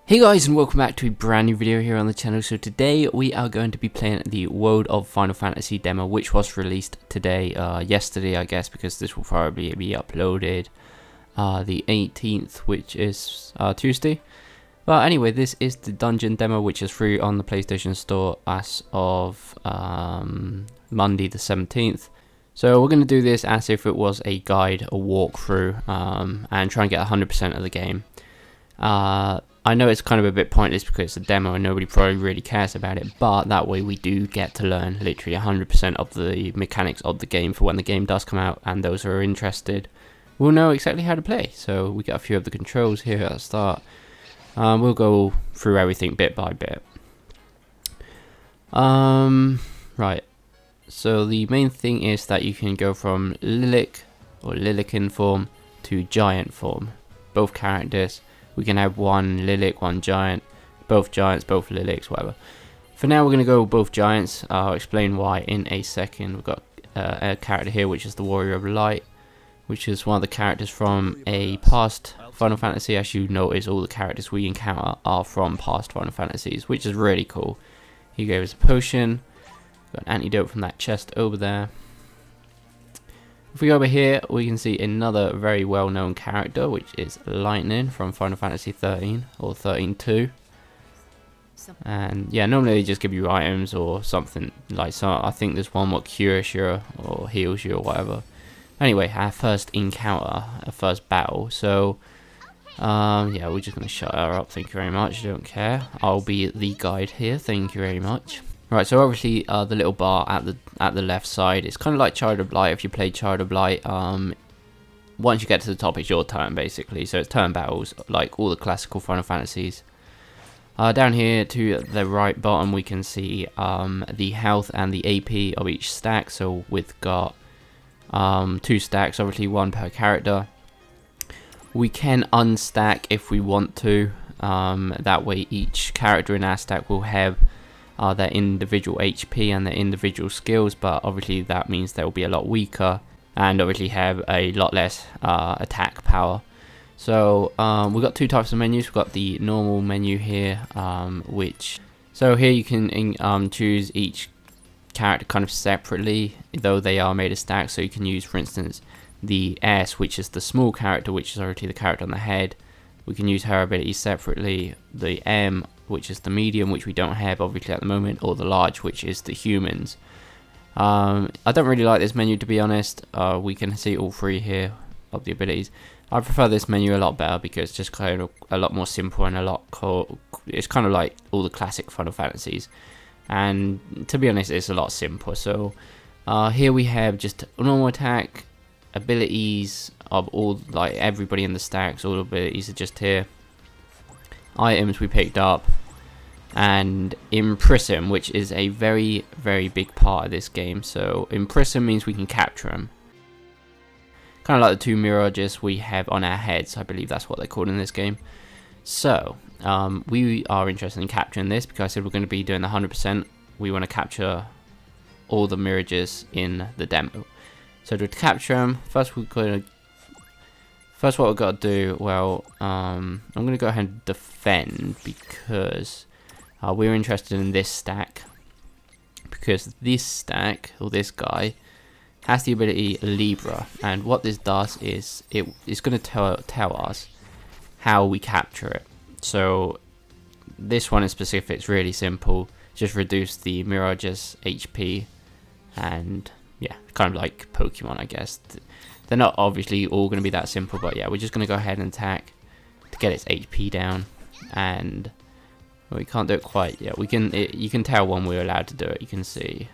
Hey guys, and welcome back to a brand new video here on the channel. So today we are going to be playing the World of Final Fantasy demo, which was released today, yesterday I guess, because this will probably be uploaded the 18th, which is Tuesday. But anyway, this is the dungeon demo, which is free on the PlayStation Store as of Monday the 17th. So we're going to do this as if it was a guide, a walkthrough, and try and get 100% of the game. I know it's kind of a bit pointless because it's a demo and nobody probably really cares about it, but that way we do get to learn literally 100% of the mechanics of the game for when the game does come out, and those who are interested will know exactly how to play. So we got a few of the controls here at the start. We'll go through everything bit by bit. Right, so the main thing is that you can go from Lilac or Lilican form to Giant form, both characters. We can have one Lilac, one Giant, both Giants, both Lilacs, whatever. For now, we're going to go both Giants. I'll explain why in a second. We've got a character here, which is the Warrior of Light, which is one of the characters from a past Final Fantasy. As you notice, all the characters we encounter are from past Final Fantasies, which is really cool. He gave us a potion. Got an antidote from that chest over there. If we go over here, we can see another very well-known character, which is Lightning from Final Fantasy 13 or 13-2. And yeah, normally they just give you items or something like so. I think there's one what cures you or heals you or whatever. Anyway, our first encounter, our first battle. So yeah, we're just gonna shut her up. Thank you very much. Don't care. I'll be the guide here. Thank you very much. Right, so obviously the little bar at the left side, it's kind of like Child of Light. If you play Child of Light, once you get to the top, it's your turn basically. So it's turn battles like all the classical Final Fantasies. Down here to the right bottom, we can see the health and the AP of each stack. So we've got 2 stacks, obviously one per character. We can unstack if we want to. That way, each character in our stack will have their individual HP and their individual skills, but obviously that means they'll be a lot weaker and obviously have a lot less attack power. So we've got 2 types of menus. We've got the normal menu here, so here you can choose each character kind of separately, though they are made of stacks. So you can use, for instance, the S, which is the small character, which is already the character on the head. We can use her abilities separately. The M, which is the medium, which we don't have obviously at the moment, or the large, which is the humans. I don't really like this menu, to be honest. We can see all 3 here of the abilities. I prefer this menu a lot better because it's just kind of a lot more simple and a lot cool. It's kind of like all the classic Final Fantasies, and to be honest, it's a lot simpler. So here we have just normal attack, abilities of all, like everybody in the stacks. All the abilities are just here. Items we picked up, and imprison, which is a very, very big part of this game. So imprison means we can capture them, kind of like the 2 Mirages we have on our heads. I believe that's what they're called in this game. So we are interested in capturing this because I said we're going to be doing the 100%. We want to capture all the Mirages in the demo. So to capture them, first what we've got to do, well, I'm going to go ahead and defend because we're interested in this stack. Because this stack, or this guy, has the ability Libra. And what this does is, it's going to tell us how we capture it. So this one in specific is really simple. Just reduce the Mirage's HP. And yeah, kind of like Pokemon, I guess. They're not obviously all going to be that simple, but yeah, we're just going to go ahead and attack to get its HP down. And well, we can't do it quite yet. We can. You can tell when we're allowed to do it. You can see.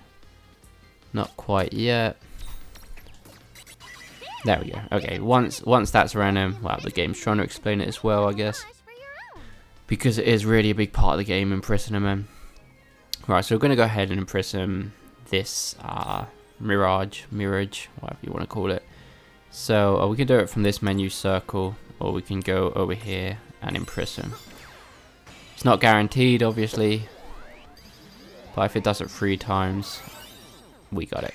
Not quite yet. There we go. Okay, once that's around him, well, the game's trying to explain it as well, I guess, because it is really a big part of the game, imprisoning him. Right, so we're going to go ahead and imprison this Mirage, whatever you want to call it. So we can do it from this menu circle, or we can go over here and imprison. It's not guaranteed, obviously, but if it does it 3 times, we got it.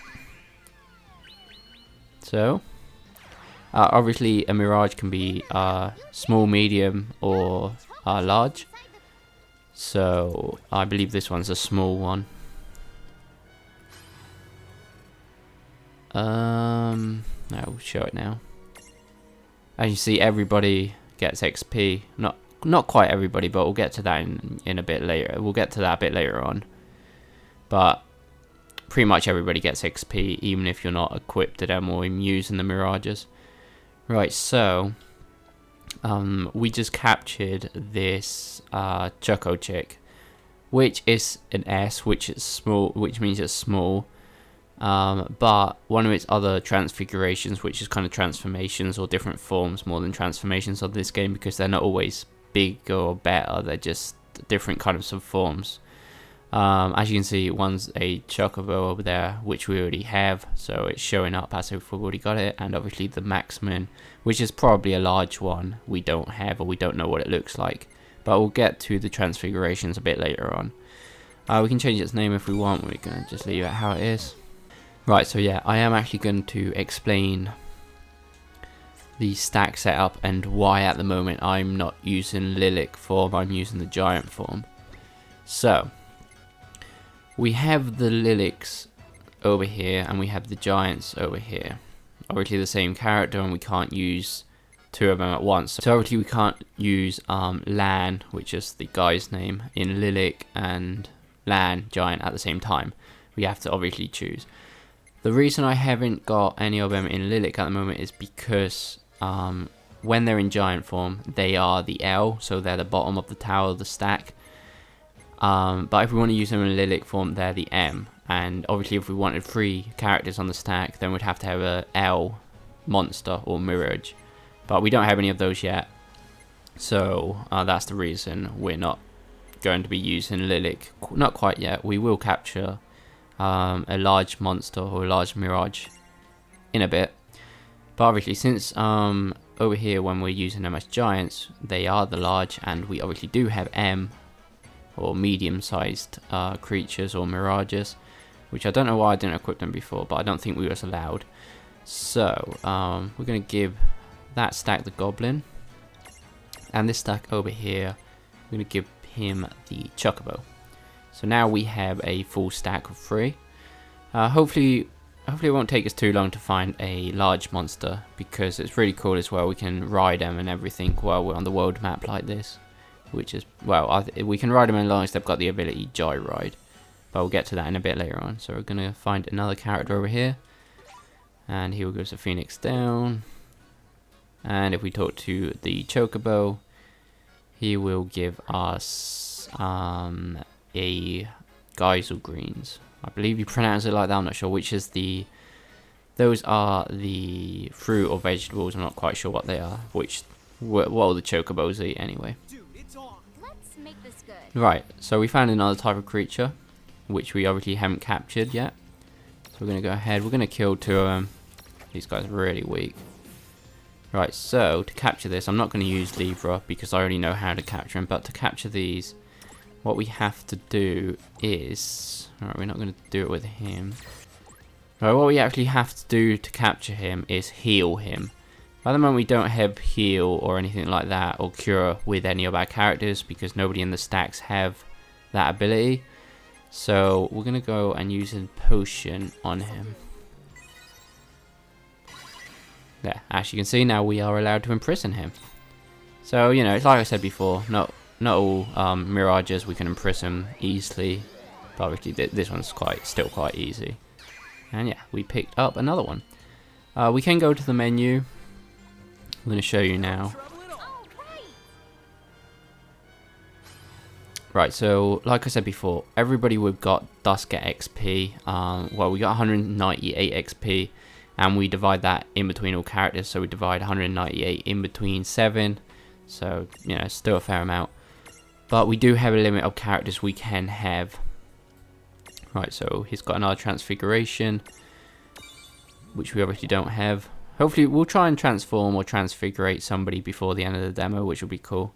So obviously a Mirage can be small, medium, or large. So I believe this one's a small one. I'll show it now. As you see, everybody gets XP. Not quite everybody, but we'll get to that in a bit later. We'll get to that a bit later on. But pretty much everybody gets XP, even if you're not equipped to them or using the Mirages. Right, so we just captured this Choco chick, which is an S, which is small, which means it's small. But one of its other transfigurations, which is kind of transformations or different forms more than transformations of this game, because they're not always big or better, they're just different kinds of forms. As you can see, one's a Chocobo over there, which we already have, so it's showing up as if we've already got it, and obviously the Maximum, which is probably a large one, we don't have, or we don't know what it looks like, but we'll get to the transfigurations a bit later on. We can change its name if we want, we're going to just leave it how it is. Right, so yeah, I am actually going to explain the stack setup and why at the moment I'm not using Lilac form, I'm using the Giant form. So, we have the Lilacs over here and we have the Giants over here. Obviously the same character, and we can't use two of them at once. So obviously we can't use Lan, which is the guy's name, in Lilac, and Lan, Giant at the same time. We have to obviously choose. The reason I haven't got any of them in Lilac at the moment is because when they're in Giant form, they are the L, so they're the bottom of the tower of the stack. But if we want to use them in Lilac form, they're the M. And obviously if we wanted 3 characters on the stack, then we'd have to have a L monster or Mirage. But we don't have any of those yet. So that's the reason we're not going to be using Lilac. Not quite yet. We will capture a large monster or a large Mirage in a bit. But obviously since over here when we're using them as Giants, they are the large, and we obviously do have M or medium-sized creatures or Mirages, which I don't know why I didn't equip them before, but I don't think we was allowed. So we're going to give that stack the Goblin, and this stack over here we're going to give him the Chocobo. So now we have a full stack of 3. Hopefully it won't take us too long to find a large monster, because it's really cool as well. We can ride them and everything while we're on the world map like this. Which is, well, we can ride them as long as they've got the ability Joyride. But we'll get to that in a bit later on. So we're going to find another character over here. And he will give us a Phoenix down. And if we talk to the Chocobo, he will give us a Geisel Greens. I believe you pronounce it like that, I'm not sure which is the... Those are the fruit or vegetables, I'm not quite sure what they are. What all the Chocobos eat anyway. Let's make this good. Right, so we found another type of creature, which we obviously haven't captured yet. So we're going to go ahead, we're going to kill 2 of them. These guys are really weak. Right, so to capture this, I'm not going to use Libra because I already know how to capture him, but to capture these, what we have to do is... Alright, we're not going to do it with him. Right, what we actually have to do to capture him is heal him. At the moment we don't have heal or anything like that, or cure with any of our characters, because nobody in the stacks have that ability. So we're going to go and use a potion on him. There, as you can see now we are allowed to imprison him. So, you know, it's like I said before, not all Mirages we can imprison easily. But obviously this one's still quite easy. And yeah, we picked up another one. We can go to the menu. I'm going to show you now. Right, so like I said before, everybody we've got does get XP. Well, we got 198 XP, and we divide that in between all characters. So we divide 198 in between 7. So, you know, still a fair amount. But we do have a limit of characters we can have. Right, so he's got another Transfiguration, which we obviously don't have. Hopefully we'll try and transform or transfigurate somebody before the end of the demo, which will be cool.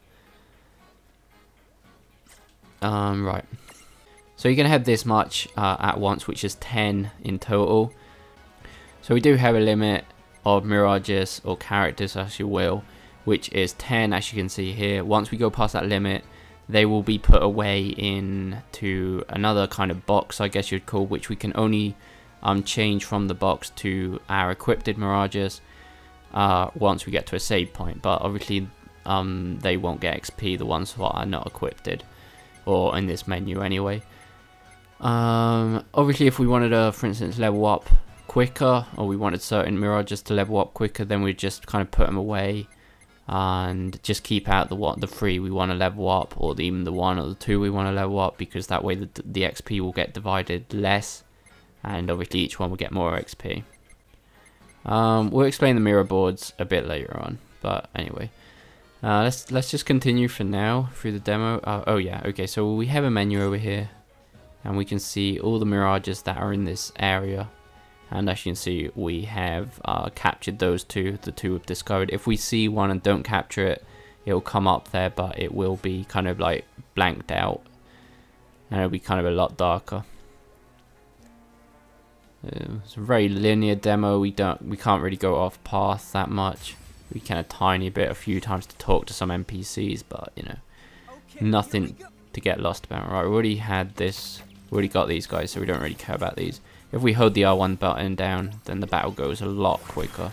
Right. So you're going to have this much at once, which is 10 in total. So we do have a limit of Mirages or characters, as you will, which is 10, as you can see here. Once we go past that limit, they will be put away into another kind of box, I guess you'd call, which we can only change from the box to our equipped Mirages once we get to a save point. But obviously they won't get XP, the ones that are not equipped, or in this menu anyway. Obviously if we wanted to, for instance, level up quicker, or we wanted certain Mirages to level up quicker, then we'd just kind of put them away and just keep out the 3 we want to level up, or even the 1 or the 2 we want to level up, because that way the XP will get divided less, and obviously each one will get more XP. We'll explain the mirror boards a bit later on, but anyway, let's just continue for now through the demo. Oh yeah, okay, so we have a menu over here, and we can see all the Mirages that are in this area. And as you can see, we have captured those two, the 2 we've discovered. If we see one and don't capture it, it'll come up there, but it will be kind of like blanked out, and it'll be kind of a lot darker. It's a very linear demo. We can't really go off path that much. We can a tiny bit, a few times to talk to some NPCs, but you know, nothing to get lost about. Right, we already had this. We already got these guys, so we don't really care about these. If we hold the R1 button down, then the battle goes a lot quicker.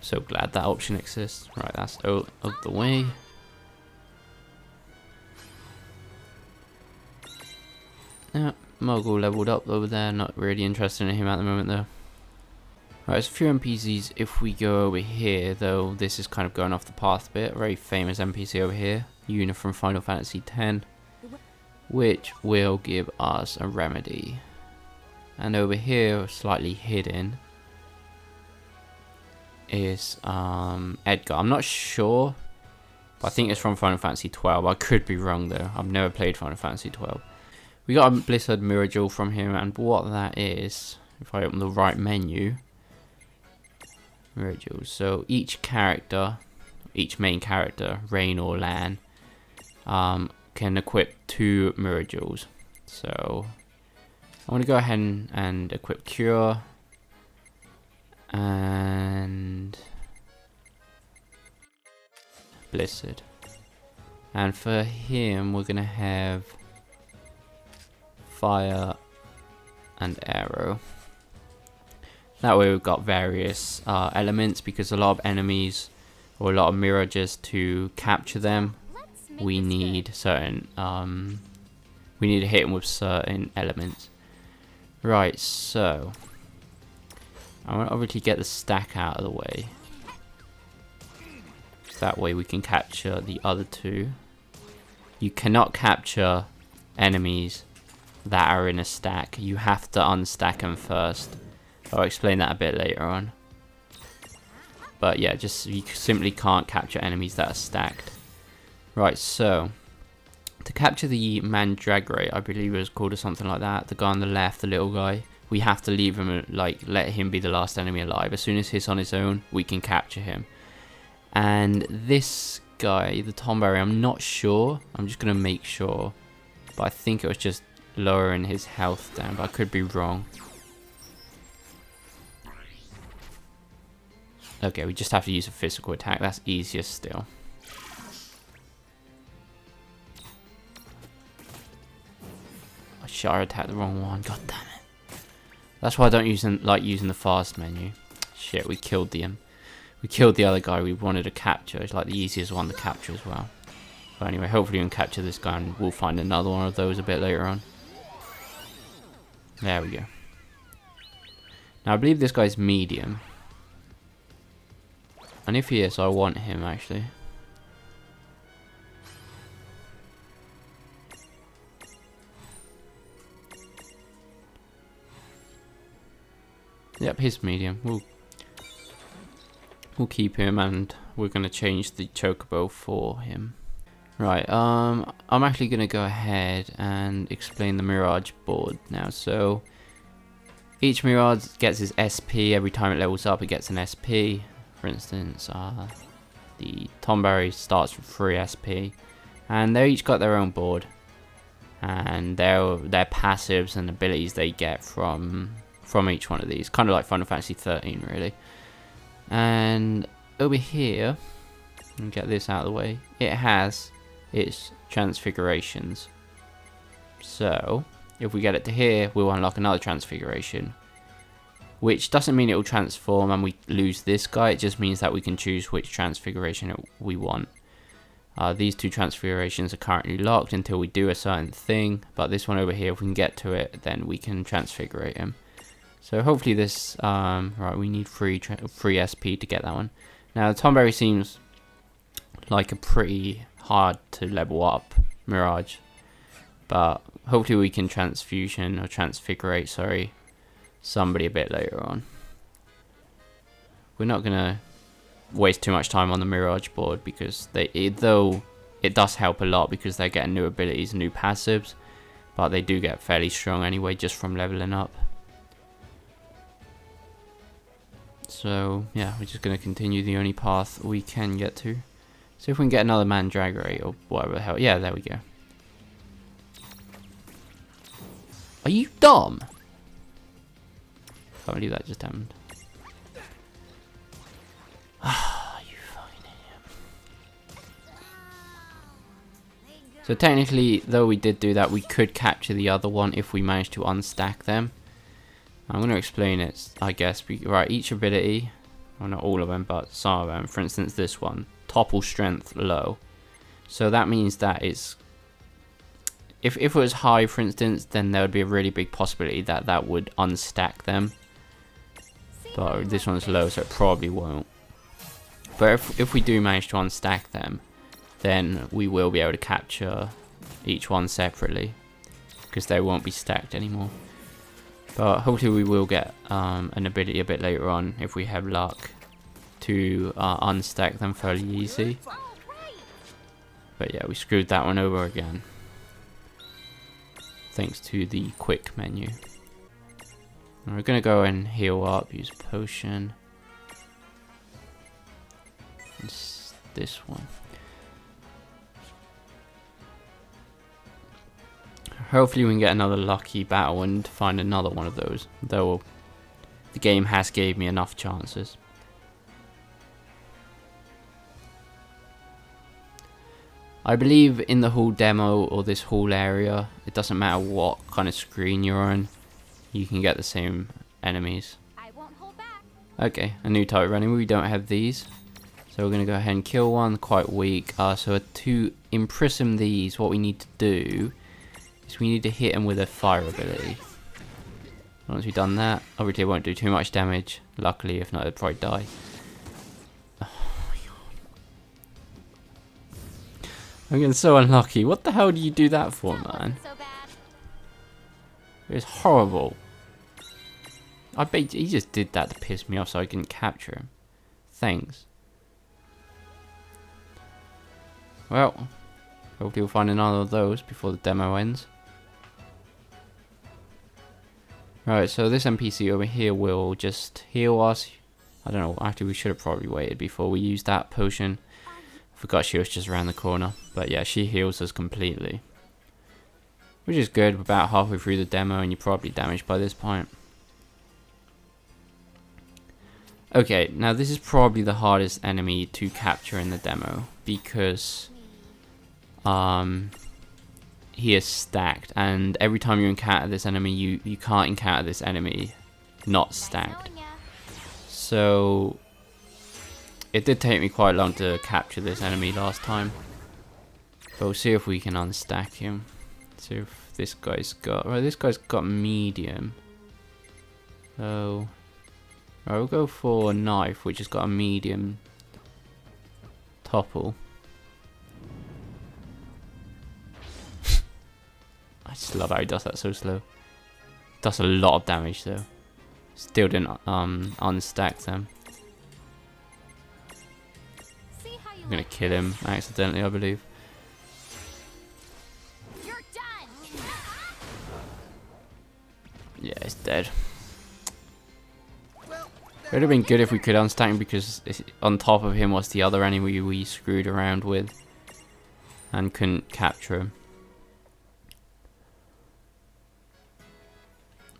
So glad that option exists. Right, that's out of the way. Yeah, Mogul leveled up over there. Not really interested in him at the moment though. Right, there's a few NPCs. If we go over here though, this is kind of going off the path a bit. A very famous NPC over here. Yuna from Final Fantasy X. Which will give us a remedy. And over here, slightly hidden, is Edgar. I'm not sure, but I think it's from Final Fantasy 12. I could be wrong though. I've never played Final Fantasy 12. We got a Blizzard Mirage from him, and what that is, if I open the right menu, Mirage. So each character, each main character, Rain or Lan, can equip 2 Mirages. So I want to go ahead and equip Cure and Blizzard. And for him we're gonna have Fire and Arrow. That way we've got various elements, because a lot of enemies or a lot of Mirages, to capture them we need certain we need to hit them with certain elements. Right, so I want to obviously get the stack out of the way. That way we can capture the other 2. You cannot capture enemies that are in a stack. You have to unstack them first. I'll explain that a bit later on. But yeah, just you simply can't capture enemies that are stacked. Right, so to capture the Mandragora, I believe it was called, or something like that, the guy on the left, the little guy, we have to leave him, like, let him be the last enemy alive. As soon as he's on his own, we can capture him. And this guy, the Tomberry, I'm not sure. I'm just going to make sure. But I think it was just lowering his health down, but I could be wrong. Okay, we just have to use a physical attack. That's easier still. I attacked the wrong one. God damn it! That's why I don't like using the fast menu. Shit, we killed the other guy we wanted to capture. It's like the easiest one to capture as well. But anyway, hopefully we can capture this guy, and we'll find another one of those a bit later on. There we go. Now I believe this guy's medium, and if he is, I want him actually. Yep, he's medium. We'll keep him, and we're gonna change the chocobo for him. Right, I'm actually gonna go ahead and explain the Mirage board now. So each Mirage gets its SP every time it levels up. It gets an SP. For instance, the Tomberry starts with 3 SP, and they each got their own board, and their passives and abilities they get from each one of these, kind of like Final Fantasy 13 really. And over here And get this out of the way. It has its transfigurations. So, if we get it to here, we'll unlock another transfiguration. Which doesn't mean it will transform and we lose this guy. It just means that we can choose which transfiguration we want. These two transfigurations are currently locked until we do a certain thing. But this one over here, if we can get to it, then we can transfigurate him. So hopefully this... right, we need free SP to get that one. Now, Tomberry seems like a pretty hard to level up Mirage. But hopefully we can transfigurate, sorry, somebody a bit later on. We're not going to waste too much time on the Mirage board because though it does help a lot because they're getting new abilities, new passives, but they do get fairly strong anyway just from leveling up. So yeah, we're just going to continue the only path we can get to. See if we can get another Mandragorate or whatever the hell. Yeah, there we go. Are you dumb? Can't believe that just happened. Ah, you fucking idiot. So technically, though we did do that, we could capture the other one if we managed to unstack them. I'm going to explain it, I guess. Right, each ability, well not all of them, but some of them. For instance, this one, topple strength low. So that means that it's... If it was high, for instance, then there would be a really big possibility that that would unstack them. But this one's low, so it probably won't. But if we do manage to unstack them, then we will be able to capture each one separately, because they won't be stacked anymore. But hopefully we will get an ability a bit later on, if we have luck, to unstack them fairly easy. But yeah, we screwed that one over again, thanks to the quick menu. And we're going to go and heal up, use a potion. It's this one. Hopefully we can get another lucky battle and find another one of those, though the game has gave me enough chances. I believe in the whole demo or this whole area, it doesn't matter what kind of screen you're on, you can get the same enemies. I won't hold back. Okay, a new type running. We don't have these, so we're going to go ahead and kill one. Quite weak. So to imprison these, what we need to do is we need to hit him with a fire ability. Once we've done that, obviously it won't do too much damage. Luckily, if not, it'd probably die. Oh my god. I'm getting so unlucky. What the hell do you do that for, man? So bad. It was horrible. I bet he just did that to piss me off so I couldn't capture him. Thanks. Well, hopefully we'll find another of those before the demo ends. Right, so this NPC over here will just heal us. I don't know, actually we should have probably waited before we used that potion. Forgot she was just around the corner. But yeah, she heals us completely. Which is good, we're about halfway through the demo and you're probably damaged by this point. Okay, now this is probably the hardest enemy to capture in the demo, because he is stacked, and every time you encounter this enemy, you can't encounter this enemy not stacked. So it did take me quite long to capture this enemy last time, but we'll see if we can unstack him. See if this guy's got... Right, this guy's got medium. So... Right, we'll go for a knife, which has got a medium topple. I just love how he does that so slow. Does a lot of damage though. Still didn't unstack them. I'm gonna kill him accidentally, I believe. You're done. Yeah, it's dead. It would have been good if we could unstack him, because on top of him was the other enemy we screwed around with and couldn't capture him.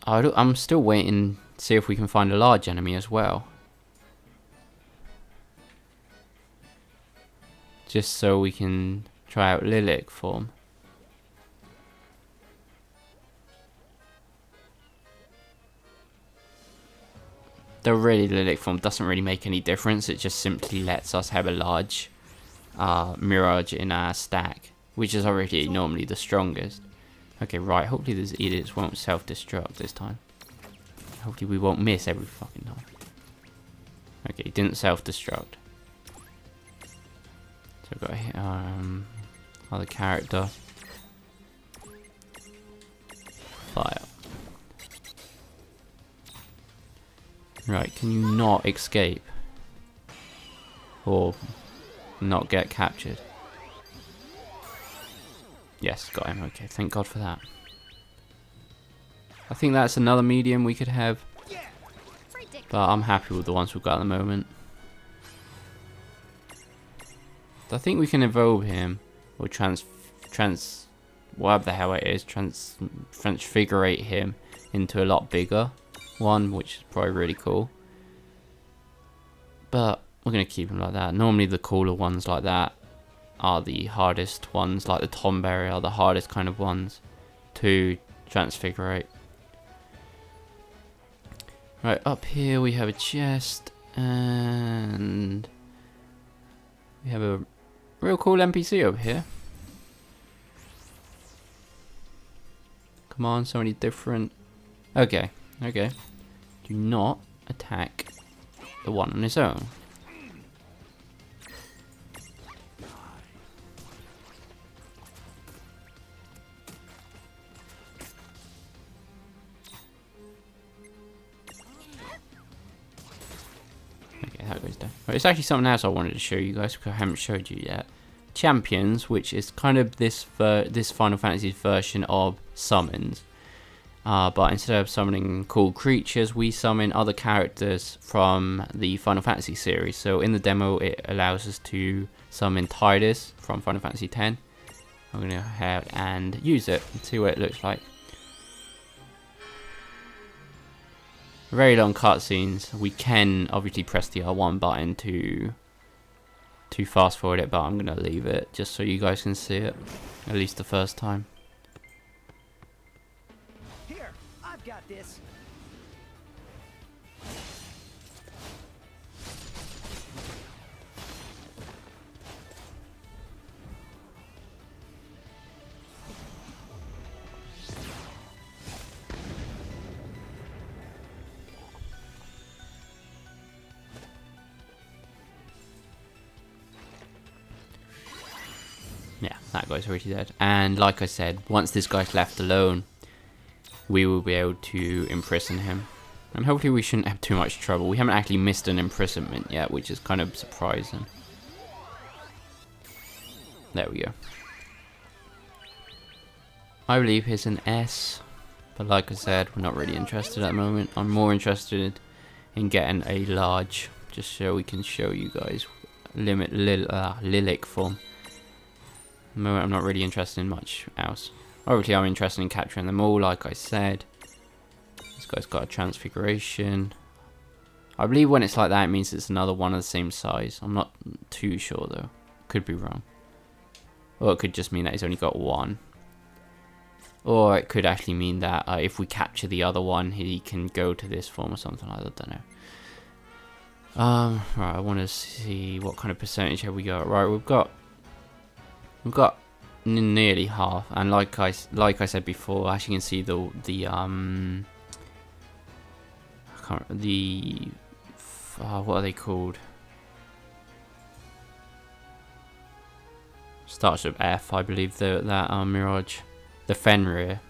I'm still waiting to see if we can find a large enemy as well. just so we can try out Lilac form. Though really Lilac form doesn't really make any difference, it just simply lets us have a large Mirage in our stack, which is already normally the strongest. Okay, right, hopefully these edicts won't self-destruct this time. Hopefully we won't miss every fucking time. Okay, it didn't self-destruct. So I've got other character. Fire. Right, can you not escape? Or not get captured? Yes, got him. Okay, thank God for that. I think that's another medium we could have. But I'm happy with the ones we've got at the moment. I think we can evolve him. Or whatever the hell it is. Transfigurate him into a lot bigger one, which is probably really cool. But we're going to keep him like that. Normally the cooler ones like that are the hardest ones, like the Tomberry are the hardest kind of ones to transfigurate. Right, up here we have a chest, and we have a real cool NPC over here. Come on, so many different... Okay. Do not attack the one on its own. Okay, that goes down. Right, it's actually something else I wanted to show you guys because I haven't showed you yet. Champions, which is kind of this Final Fantasy's version of summons. But instead of summoning cool creatures, we summon other characters from the Final Fantasy series. So in the demo, it allows us to summon Tidus from Final Fantasy X. I'm going to have and use it and see what it looks like. Very long cutscenes. We can obviously press the R1 button to fast forward it, but I'm going to leave it just so you guys can see it, at least the first time. Got this. Yeah, that guy's already dead. And like I said, once this guy's left alone, we will be able to imprison him. And hopefully we shouldn't have too much trouble. We haven't actually missed an imprisonment yet, which is kind of surprising. There we go. I believe he's an S. But like I said, we're not really interested at the moment. I'm more interested in getting a large, just so we can show you guys Lilac form. At the moment I'm not really interested in much else. Obviously I'm interested in capturing them all, like I said. This guy's got a Transfiguration. I believe when it's like that, it means it's another one of the same size. I'm not too sure though. Could be wrong. Or it could just mean that he's only got one. Or it could actually mean that if we capture the other one, he can go to this form or something like that. I don't know. Right, I want to see what kind of percentage have we got. Right, we've got nearly half, and like I said before, as you can see, what are they called? Starts with F, I believe. That Mirage, the Fenrir.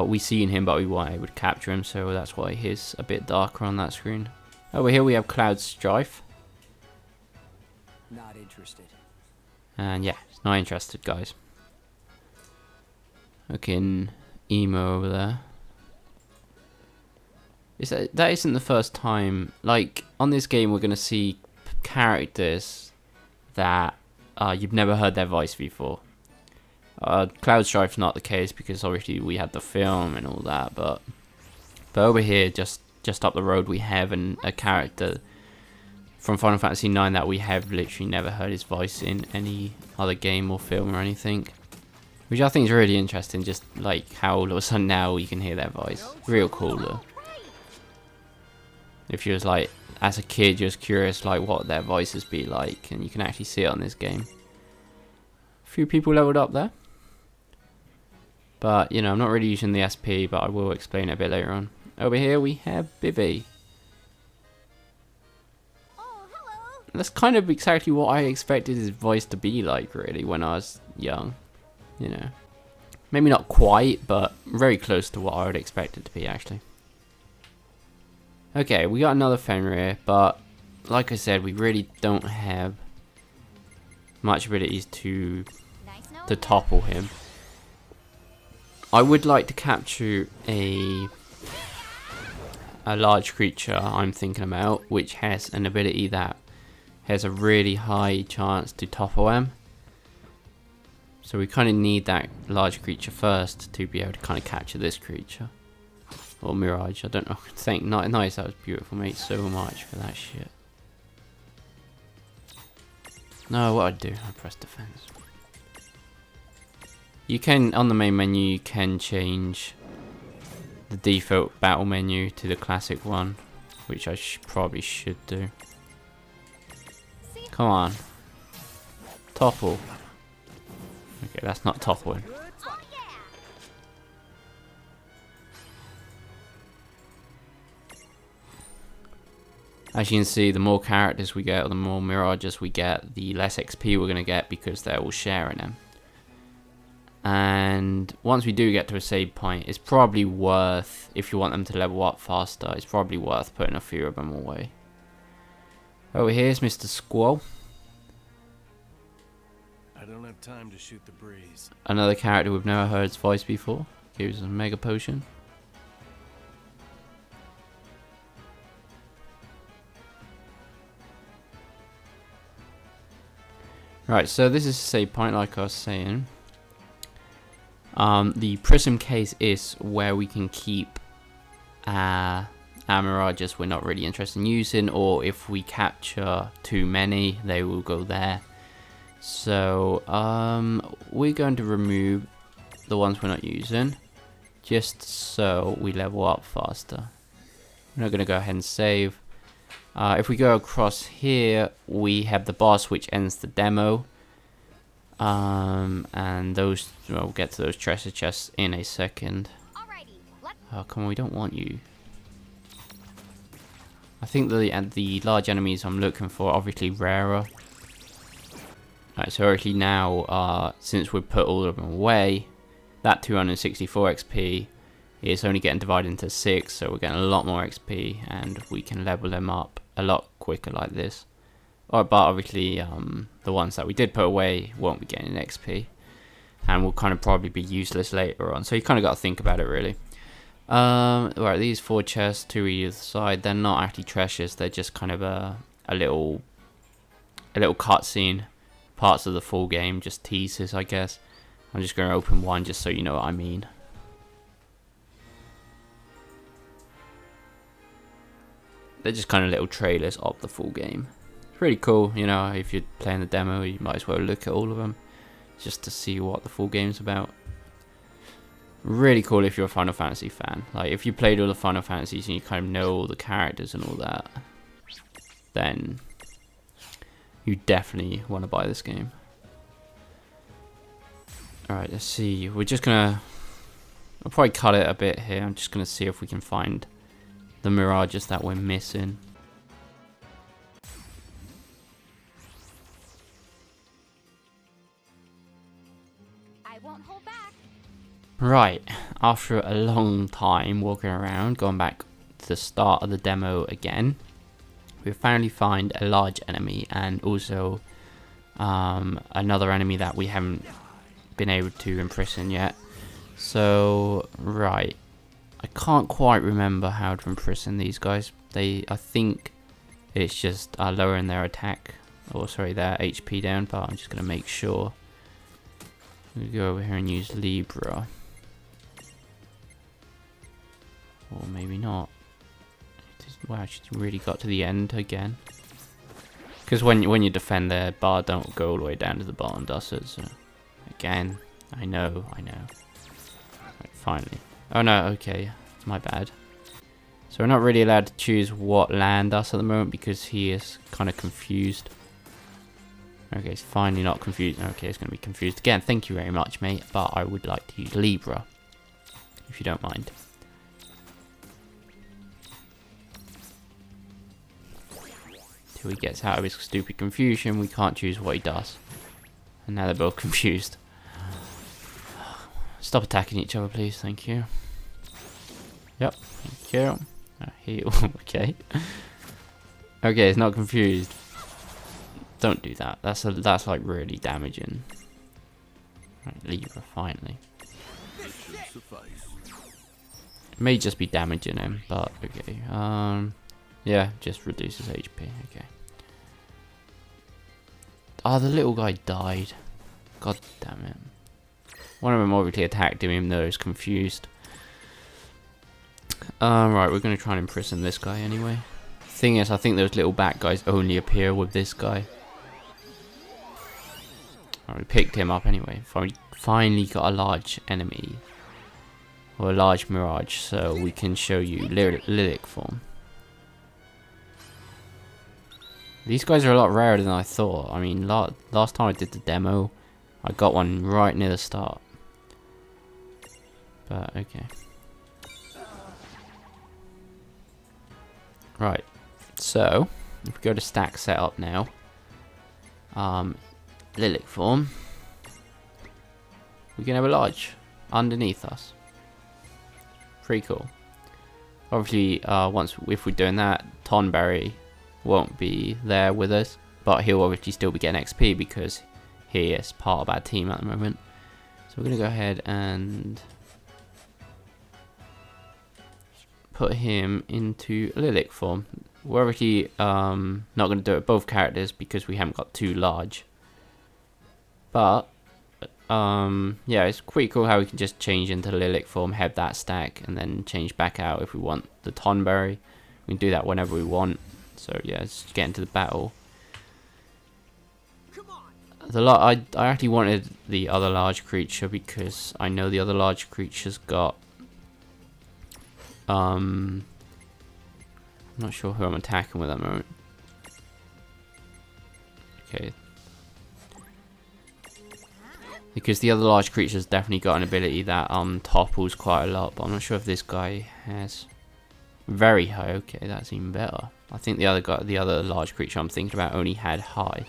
We seen him, but we weren't able to capture him, so that's why he's a bit darker on that screen. Over here we have Cloud Strife. Not interested. And yeah, not interested, guys. Looking emo over there. That isn't the first time. Like on this game, we're gonna see characters that you've never heard their voice before. Cloud Strife's not the case because obviously we had the film and all that, but over here, just up the road, we have a character from Final Fantasy 9 that we have literally never heard his voice in any other game or film or anything. Which I think is really interesting, just like how all of a sudden now you can hear their voice. Real cool though. If you was like, as a kid, you're just curious like what their voices be like, and you can actually see it on this game. A few people leveled up there. But, you know, I'm not really using the SP, but I will explain it a bit later on. Over here we have Bivy. Oh, hello. That's kind of exactly what I expected his voice to be like, really, when I was young. You know. Maybe not quite, but very close to what I would expect it to be, actually. Okay, we got another Fenrir, but like I said, we really don't have much abilities to Nice knowing to you. topple him. I would like to capture a large creature I'm thinking about, which has an ability that has a really high chance to topple him. So we kind of need that large creature first to be able to kind of capture this creature. Or Mirage, I don't know. Thank nice, that was beautiful, mate. So much for that shit. No, what I'd do, I press defense. You can, on the main menu, you can change the default battle menu to the classic one, which I probably should do. Come on. Topple. Okay, that's not toppling. Oh, yeah. As you can see, the more characters we get, or the more Mirages we get, the less XP we're going to get because they're all sharing them. And once we do get to a save point, it's probably worth, if you want them to level up faster, it's probably worth putting a few of them away. Over here's Mr. Squall. I don't have time to shoot the breeze. Another character we've never heard his voice before. Gives us a mega potion. Right, so this is a save point, like I was saying. The prism case is where we can keep our Mirages we're not really interested in using, or if we capture too many, they will go there. So we're going to remove the ones we're not using, just so we level up faster. We're not going to go ahead and save. If we go across here, we have the boss, which ends the demo. And those, well, we'll get to those treasure chests in a second. Alrighty, let's Oh, come on, we don't want you. I think the large enemies I'm looking for are obviously rarer. Right, so actually now, since we've put all of them away, that 264 XP is only getting divided into 6, so we're getting a lot more XP, and we can level them up a lot quicker like this. But obviously, the ones that we did put away won't be getting XP, and will kind of probably be useless later on. So you kind of got to think about it, really. Right, these 4 chests, 2 either side, they're not actually treasures. They're just kind of a little cutscene, parts of the full game, just teasers, I guess. I'm just going to open one just so you know what I mean. They're just kind of little trailers of the full game. It's pretty cool, you know, if you're playing the demo, you might as well look at all of them, just to see what the full game's about. Really cool if you're a Final Fantasy fan. Like, if you played all the Final Fantasies and you kind of know all the characters and all that, then you definitely want to buy this game. Alright, let's see. We're just gonna... I'll probably cut it a bit here. I'm just gonna see if we can find the Mirages that we're missing. I won't hold back. Right, after a long time walking around, going back to the start of the demo again, we finally find a large enemy and also another enemy that we haven't been able to imprison yet. So, right, I can't quite remember how to imprison these guys. I think it's just lowering their attack, or sorry, their HP down, but I'm just going to make sure. We go over here and use Libra. Or maybe not. Wow, she really got to the end again. Because when you defend, their bar don't go all the way down to the bottom, does it? So, again, I know. Right, finally. Oh no, okay, my bad. So we're not really allowed to choose what land does at the moment because he is kind of confused. Okay, he's finally not confused. Okay, he's going to be confused again. Thank you very much, mate. But I would like to use Libra, if you don't mind. Till he gets out of his stupid confusion, we can't choose what he does. And now they're both confused. Stop attacking each other, please. Thank you. Yep, thank you. Heal. Okay. Okay, he's not confused. Don't do that. That's like really damaging. Right, Libra finally. It may just be damaging him, but okay. Yeah, just reduces HP. Okay. Oh, the little guy died. God damn it. One of them obviously attacked him even though he was confused. Right, we're going to try and imprison this guy anyway. Thing is, I think those little bat guys only appear with this guy. Right, we picked him up anyway. Finally got a large enemy. Or a large Mirage, so we can show you Lyric form. These guys are a lot rarer than I thought. I mean, last time I did the demo, I got one right near the start. But, okay. Right, so, if we go to stack setup now, Lyric form, we can have a large underneath us. Pretty cool. Obviously, if we're doing that, Tonberry won't be there with us, but he'll obviously still be getting XP because he is part of our team at the moment. So we're going to go ahead and put him into Lyric form. We're obviously not going to do it with both characters because we haven't got too large. But yeah, it's pretty cool how we can just change into Lyric form, have that stack, and then change back out if we want the Tonberry. We can do that whenever we want. So yeah, let's get into the battle. I actually wanted the other large creature because I know the other large creature's got I'm not sure who I'm attacking with at the moment. Okay. Because the other large creature's definitely got an ability that topples quite a lot, but I'm not sure if this guy has very high. Okay, that's even better. I think the other large creature I'm thinking about only had high.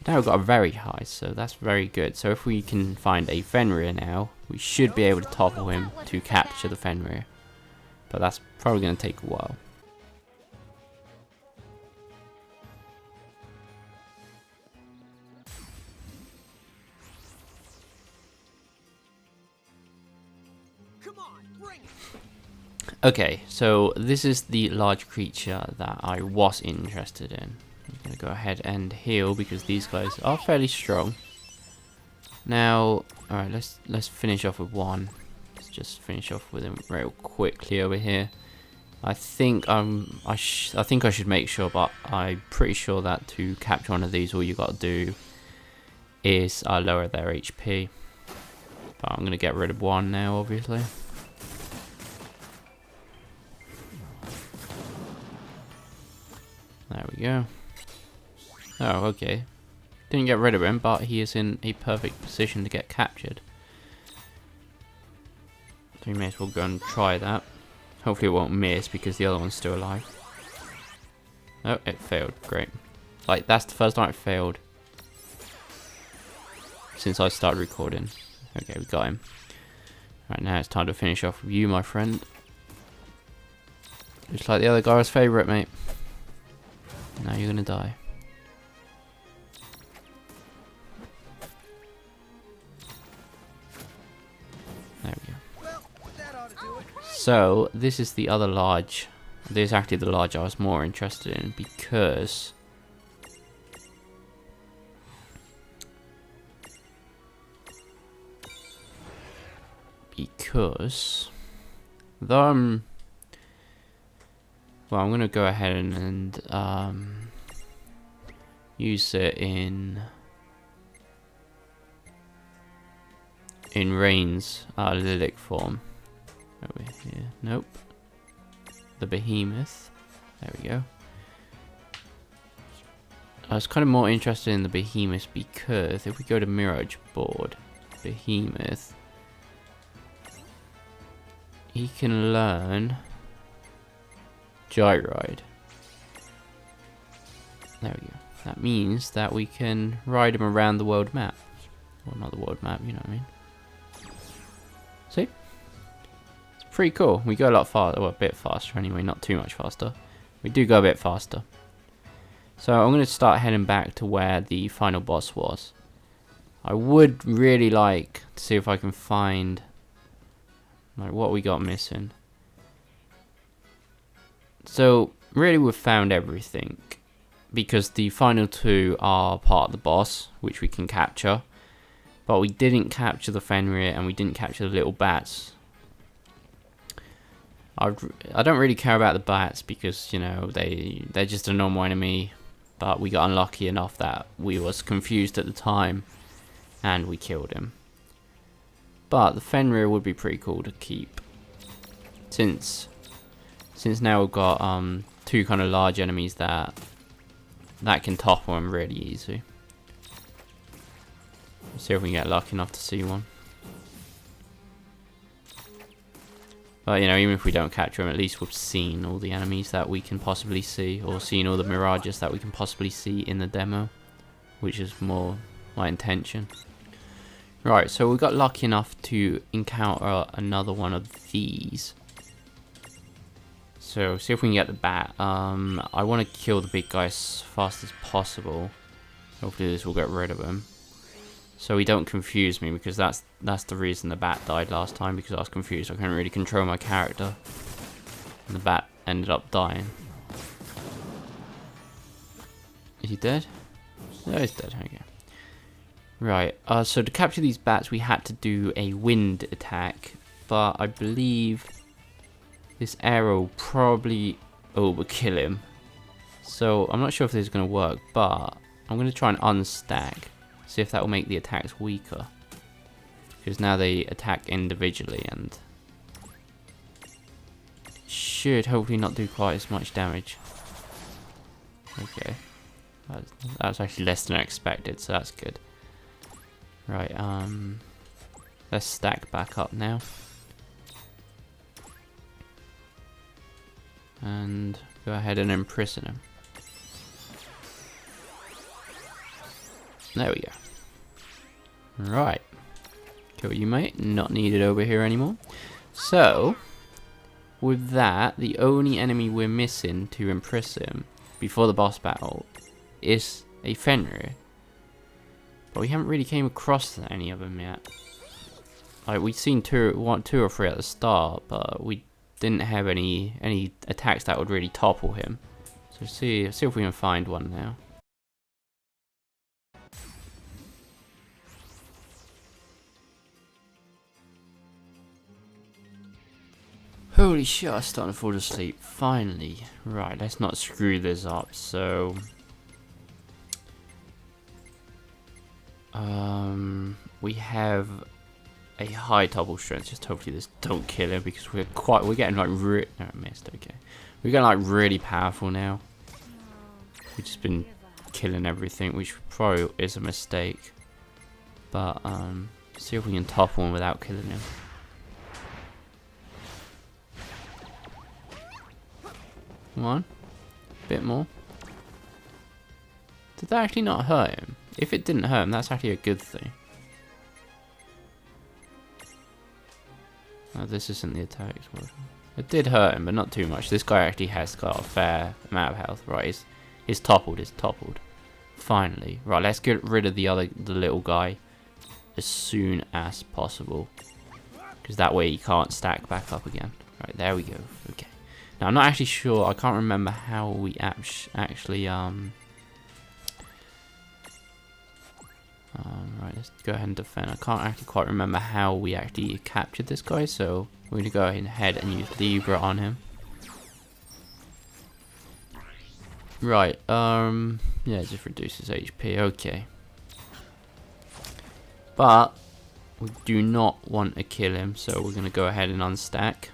Now we've got a very high, so that's very good. So if we can find a Fenrir now, we should be able to topple him to capture the Fenrir. But that's probably going to take a while. Okay, so this is the large creature that I was interested in. I'm going to go ahead and heal because these guys are fairly strong. Now, alright, let's finish off with one. Let's just finish off with him real quickly over here. I think I think I should make sure, but I'm pretty sure that to capture one of these, all you got to do is lower their HP. But I'm going to get rid of one now, obviously. There we go. Oh, okay. Didn't get rid of him, but he is in a perfect position to get captured. So we may as well go and try that. Hopefully it won't miss because the other one's still alive. Oh, it failed. Great. Like, that's the first time it failed since I started recording. Okay, we got him. Right, now it's time to finish off with you, my friend. Just like the other guy's favourite, mate. Now you're gonna die. There we go. So this is the other large. This is actually the large I was more interested in because though well, I'm gonna go ahead and use it in Rain's Lilac form. Over here. Nope. The Behemoth. There we go. I was kind of more interested in the Behemoth because if we go to Mirage board, Behemoth, he can learn Joyride. There we go. That means that we can ride him around the world map. Well, not the world map, you know what I mean. See? It's pretty cool. We go a lot faster, well, a bit faster anyway, not too much faster. We do go a bit faster. So I'm going to start heading back to where the final boss was. I would really like to see if I can find like what we got missing. So really we've found everything because the final two are part of the boss, which we can capture. But we didn't capture the Fenrir and we didn't capture the little bats. I don't really care about the bats because, you know, they're just a normal enemy. But we got unlucky enough that we was confused at the time and we killed him. But the Fenrir would be pretty cool to keep. Since now we've got two kind of large enemies that can topple him really easy. See if we can get lucky enough to see one. But you know, even if we don't capture them, at least we've seen all the enemies that we can possibly see, or seen all the Mirages that we can possibly see in the demo, which is more my intention. Right, so we got lucky enough to encounter another one of these. So see if we can get the bat. I want to kill the big guy as fast as possible. Hopefully this will get rid of him. So he don't confuse me, because that's the reason the bat died last time, because I was confused. I couldn't really control my character. And the bat ended up dying. Is he dead? No, he's dead. Okay. Right, so to capture these bats we had to do a wind attack, but I believe this arrow probably would kill him. So I'm not sure if this is going to work, but I'm going to try and unstack. See if that will make the attacks weaker. Because now they attack individually and should hopefully not do quite as much damage. Okay. That's actually less than I expected, so that's good. Right, let's stack back up now. And go ahead and imprison him. There we go. Right. Kill you, mate. Not needed over here anymore. So, with that, the only enemy we're missing to impress him before the boss battle is a Fenrir. But we haven't really came across any of them yet. Like, we've seen two or three at the start, but we didn't have any attacks that would really topple him. So see if we can find one now. Holy shit, I'm starting to fall asleep. Finally. Right, let's not screw this up. So we have a high double strength. Just hopefully this don't kill him, because we're getting like no, I missed. Okay, we're getting like really powerful now. We've just been killing everything, which probably is a mistake. But see if we can topple him without killing him. Come on, a bit more. Did that actually not hurt him? If it didn't hurt him, that's actually a good thing. Oh, this isn't the attacks. It did hurt him, but not too much. This guy actually has got a fair amount of health. Right, he's toppled. Finally. Right, let's get rid of the little guy as soon as possible, because that way he can't stack back up again. Right, there we go. Okay. Now I'm not actually sure. I can't remember how we actually right, let's go ahead and defend. I can't actually quite remember how we actually captured this guy, so we're going to go ahead and use Libra on him. Right, Yeah, it just reduces HP. Okay. But we do not want to kill him, so we're going to go ahead and unstack.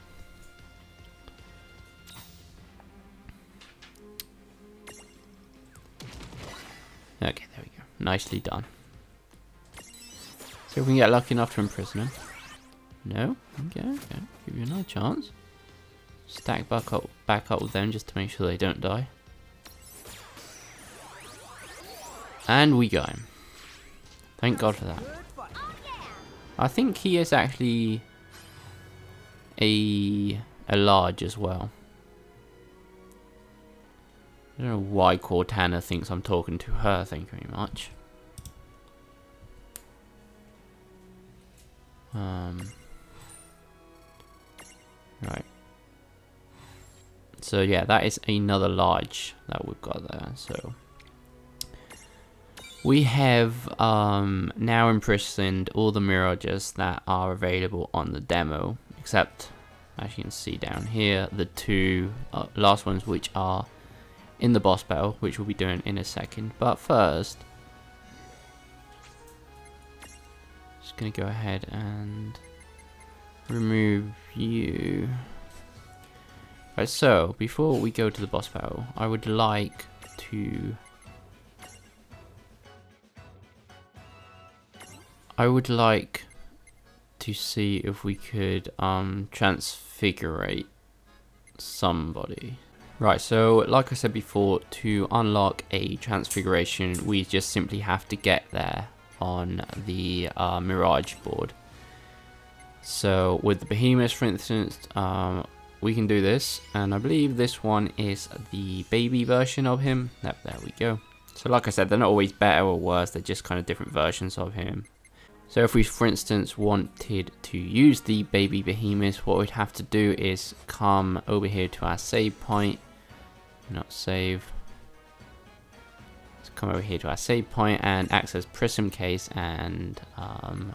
Okay, there we go. Nicely done. So if we can get lucky enough to imprison him. No? Okay, okay. Give you another chance. Stack back up with them just to make sure they don't die. And we got him. Thank God for that. I think he is actually a large as well. I don't know why Cortana thinks I'm talking to her, thank you very much. Right. So yeah, that is another large that we've got there. So we have now imprisoned all the Mirages that are available on the demo, except, as you can see down here, the two last ones which are in the boss battle, which we'll be doing in a second. But first, just gonna go ahead and remove you. Right, so before we go to the boss battle, I would like to see if we could transfigurate somebody. Right, so like I said before, to unlock a transfiguration, we just simply have to get there on the Mirage board. So with the Behemoth, for instance, we can do this, and I believe this one is the baby version of him. There we go. So like I said, they're not always better or worse, they're just kind of different versions of him. So if we, for instance, wanted to use the baby Behemoth, what we'd have to do is come over here to our save point. Not save. Let's come over here to our save point and access Prism Case, and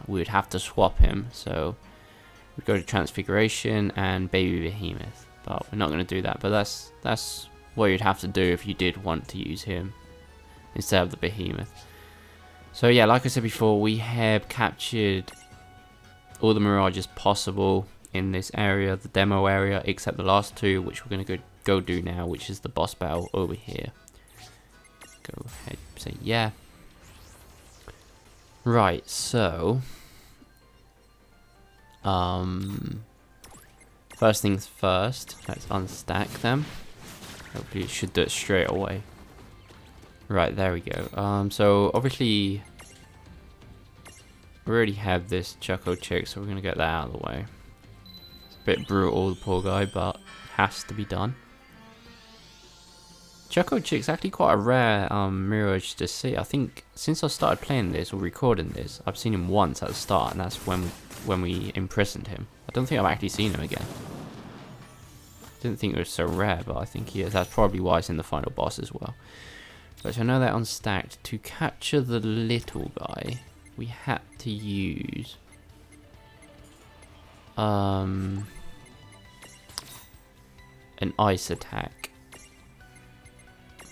we would have to swap him. So we'd go to Transfiguration and baby Behemoth, but we're not going to do that. But that's what you'd have to do if you did want to use him instead of the Behemoth. So yeah, like I said before, we have captured all the Mirages possible in this area, the demo area, except the last two, which we're going to go do now, which is the boss battle over here. Go ahead, say yeah. Right, so first things first, let's unstack them. Hopefully it should do it straight away. Right, there we go. So obviously we already have this Choco Chick, so we're gonna get that out of the way. It's a bit brutal, the poor guy, but it has to be done. Choco Chick's actually quite a rare Mirage to see. I think since I started playing this or recording this, I've seen him once at the start, and that's when we imprisoned him. I don't think I've actually seen him again. Didn't think it was so rare, but I think he is. That's probably why it's in the final boss as well. But I know that unstacked. To capture the little guy, we had to use an ice attack.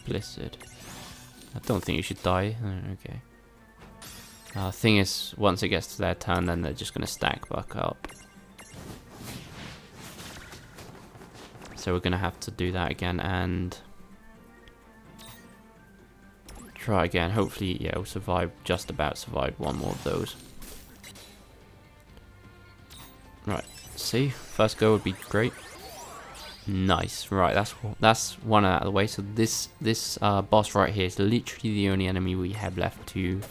Blizzard. I don't think you should die. Okay. Thing is, once it gets to their turn, then they're just going to stack back up. So we're going to have to do that again and try again. Hopefully, yeah, we'll survive, just about survive one more of those. Right, see, first go would be great. Nice. Right, that's one out of the way. So this boss right here is literally the only enemy we have left to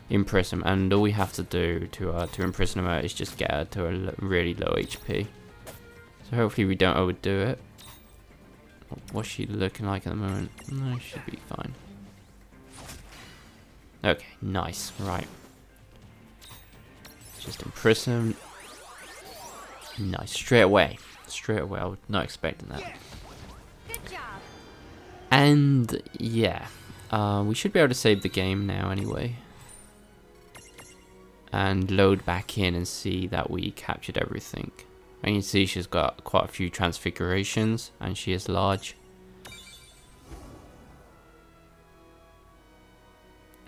imprison, and all we have to do to imprison her is just get her to a really low HP. So hopefully we don't overdo it. What's she looking like at the moment? No, she should be fine. Okay, nice. Right. Just imprison. Nice. Straight away. Straight away. I was not expecting that. Good job. And yeah, we should be able to save the game now anyway. And load back in and see that we captured everything. And you can see she's got quite a few transfigurations and she is large.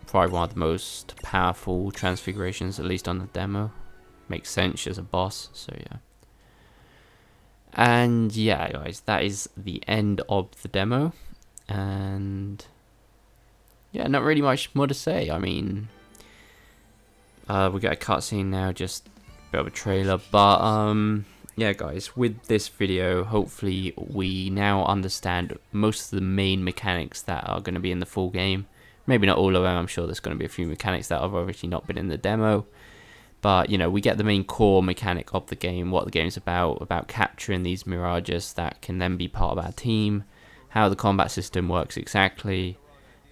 probably one of the most powerful transfigurations, at least on the demo. Makes sense as a boss, so yeah. And yeah, guys, that is the end of the demo. And yeah, not really much more to say. I mean, we got a cutscene now, just a bit of a trailer. But yeah, guys, with this video, hopefully we now understand most of the main mechanics that are going to be in the full game. Maybe not all of them. I'm sure there's going to be a few mechanics that have obviously not been in the demo. But, you know, we get the main core mechanic of the game, what the game's about capturing these Mirages that can then be part of our team, how the combat system works exactly.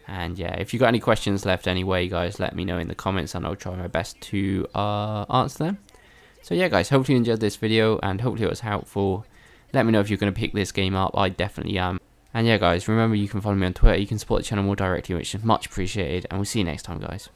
And yeah, if you've got any questions left anyway, guys, let me know in the comments and I'll try my best to answer them. So yeah, guys, hopefully you enjoyed this video and hopefully it was helpful. Let me know if you're going to pick this game up. I definitely am. And yeah, guys, remember you can follow me on Twitter. You can support the channel more directly, which is much appreciated. And we'll see you next time, guys.